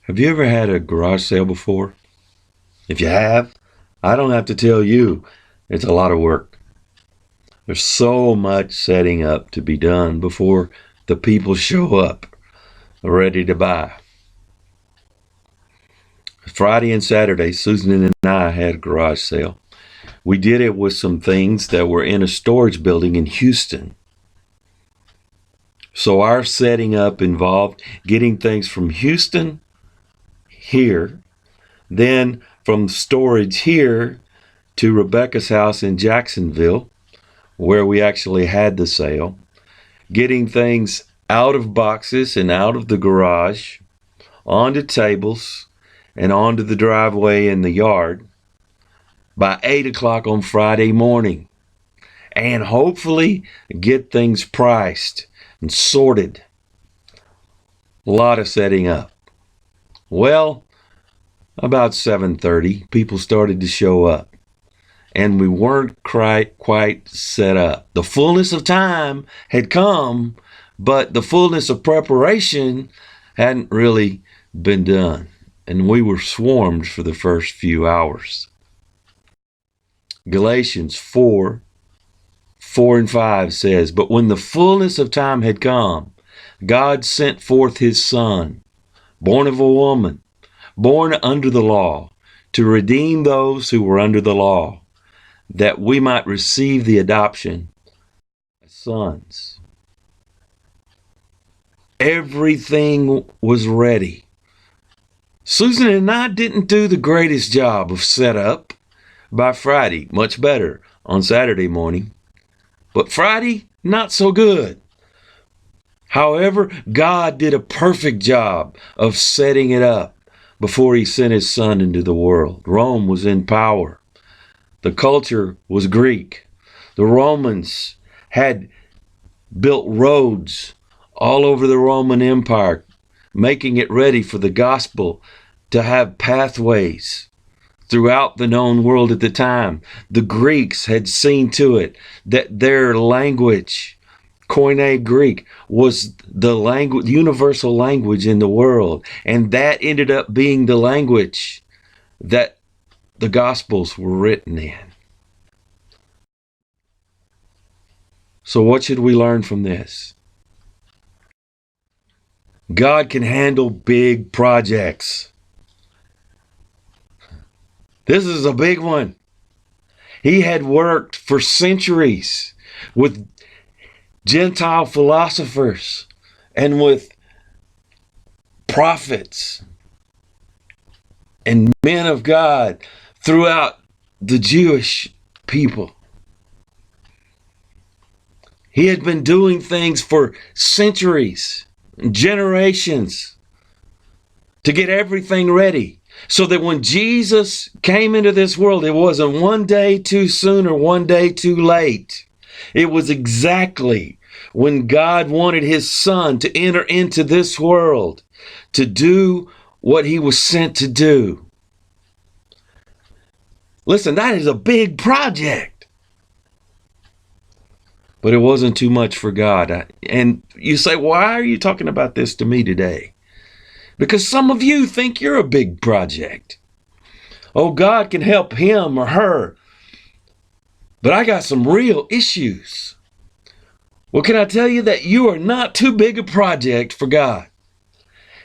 Have you ever had a garage sale before? If you have, I don't have to tell you, it's a lot of work. There's so much setting up to be done before the people show up ready to buy. Friday and Saturday, Susan and I had a garage sale. We did it with some things that were in a storage building in Houston. So our setting up involved getting things from Houston here, then from storage here to Rebecca's house in Jacksonville, where we actually had the sale, getting things out of boxes and out of the garage, onto tables, and onto the driveway in the yard by 8 o'clock on Friday morning. And hopefully get things priced and sorted. A lot of setting up. Well, about 7:30, people started to show up. And we weren't quite set up. The fullness of time had come, but the fullness of preparation hadn't really been done. And we were swarmed for the first few hours. Galatians 4 and 5 says, "But when the fullness of time had come, God sent forth his Son, born of a woman, born under the law, to redeem those who were under the law, that we might receive the adoption as sons." Everything was ready. Susan and I didn't do the greatest job of setup by Friday, much better on Saturday morning. But Friday, not so good. However, God did a perfect job of setting it up before he sent his Son into the world. Rome was in power. The culture was Greek. The Romans had built roads all over the Roman Empire, making it ready for the gospel to have pathways throughout the known world at the time. The Greeks had seen to it that their language, Koine Greek, was the language, universal language in the world. And that ended up being the language that the Gospels were written in. So what should we learn from this? God can handle big projects. This is a big one. He had worked for centuries with Gentile philosophers and with prophets and men of God throughout the Jewish people. He had been doing things for centuries, generations, to get everything ready, so that when Jesus came into this world, it wasn't one day too soon or one day too late. It was exactly when God wanted his Son to enter into this world, to do what he was sent to do. Listen, that is a big project. But it wasn't too much for God. And you say, why are you talking about this to me today? Because some of you think you're a big project. Oh, God can help him or her. But I got some real issues. Well, can I tell you that you are not too big a project for God?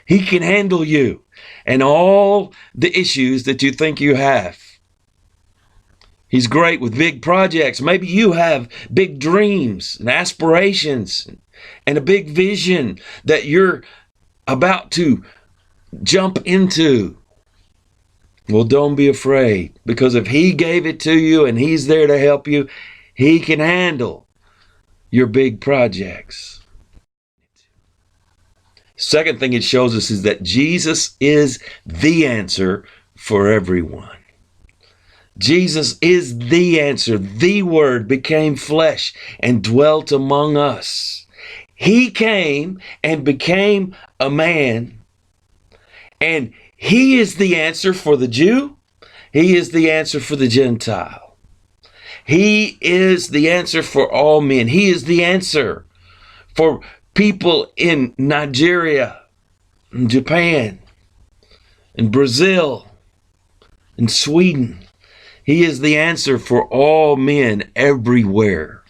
He can handle you and all the issues that you think you have. He's great with big projects. Maybe you have big dreams and aspirations and a big vision that you're about to jump into. Well, don't be afraid, because if he gave it to you and he's there to help you, he can handle your big projects. Second thing it shows us is that Jesus is the answer for everyone. Jesus is the answer. The Word became flesh and dwelt among us. He came and became a man. And he is the answer for the Jew. He is the answer for the Gentile. He is the answer for all men. He is the answer for people in Nigeria, Japan, in Brazil, in Sweden. He is the answer for all men everywhere.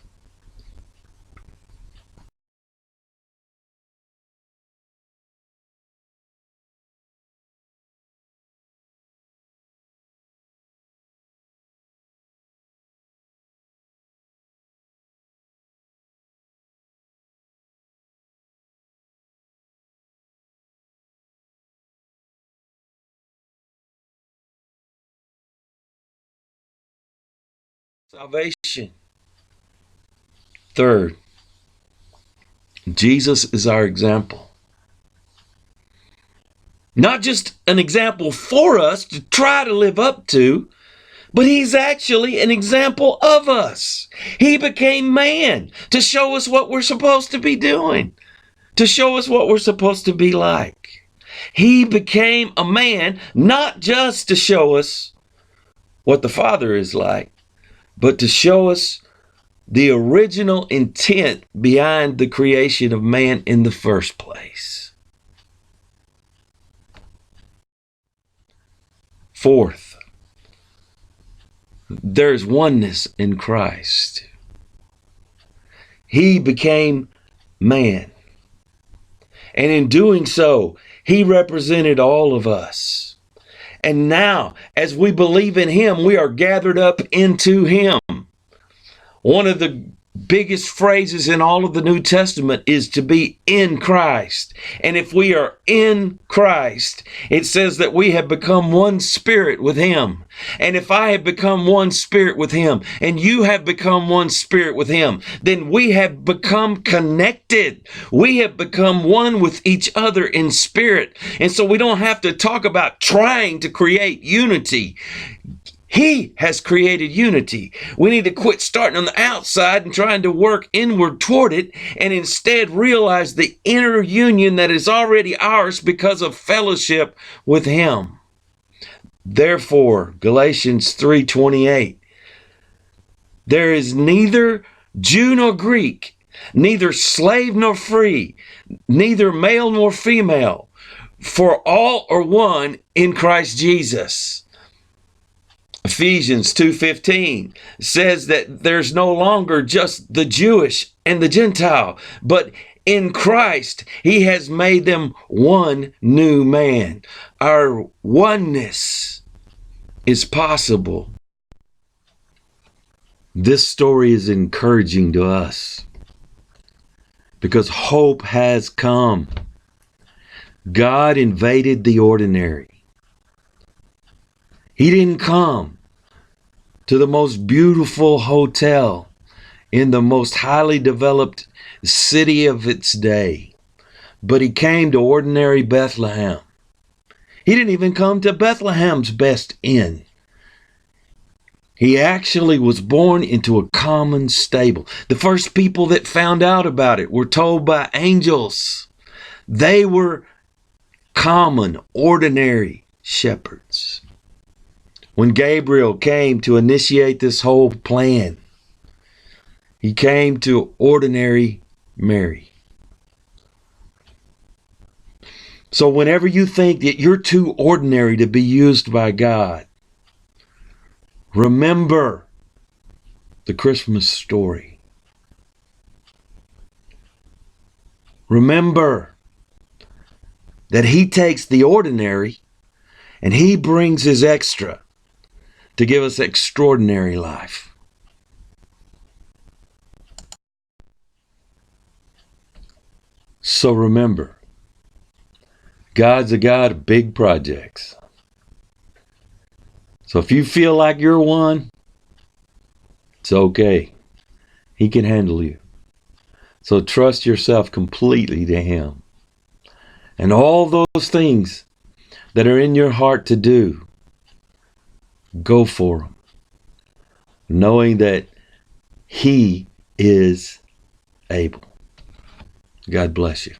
Salvation. Third, Jesus is our example. Not just an example for us to try to live up to, but he's actually an example of us. He became man to show us what we're supposed to be doing, to show us what we're supposed to be like. He became a man not just to show us what the Father is like, but to show us the original intent behind the creation of man in the first place. Fourth, there's oneness in Christ. He became man. And in doing so, he represented all of us. And now, as we believe in him, we are gathered up into him. One of the biggest phrases in all of the New Testament is to be in Christ. And if we are in Christ, it says that we have become one spirit with him. And if I have become one spirit with him, and you have become one spirit with him, then we have become connected. We have become one with each other in spirit. And so we don't have to talk about trying to create unity. He has created unity. We need to quit starting on the outside and trying to work inward toward it, and instead realize the inner union that is already ours because of fellowship with him. Therefore, Galatians 3:28, there is neither Jew nor Greek, neither slave nor free, neither male nor female, for all are one in Christ Jesus. Ephesians 2:15 says that there's no longer just the Jewish and the Gentile, but in Christ, he has made them one new man. Our oneness is possible. This story is encouraging to us because hope has come. God invaded the ordinary. He didn't come to the most beautiful hotel in the most highly developed city of its day, but he came to ordinary Bethlehem. He didn't even come to Bethlehem's best inn. He actually was born into a common stable. The first people that found out about it were told by angels. They were common, ordinary shepherds. When Gabriel came to initiate this whole plan, he came to ordinary Mary. So whenever you think that you're too ordinary to be used by God, remember the Christmas story. Remember that he takes the ordinary and he brings his extra to give us extraordinary life. So remember, God's a God of big projects. So if you feel like you're one, it's okay. He can handle you. So trust yourself completely to him. And all those things that are in your heart to do, go for them, knowing that he is able. God bless you.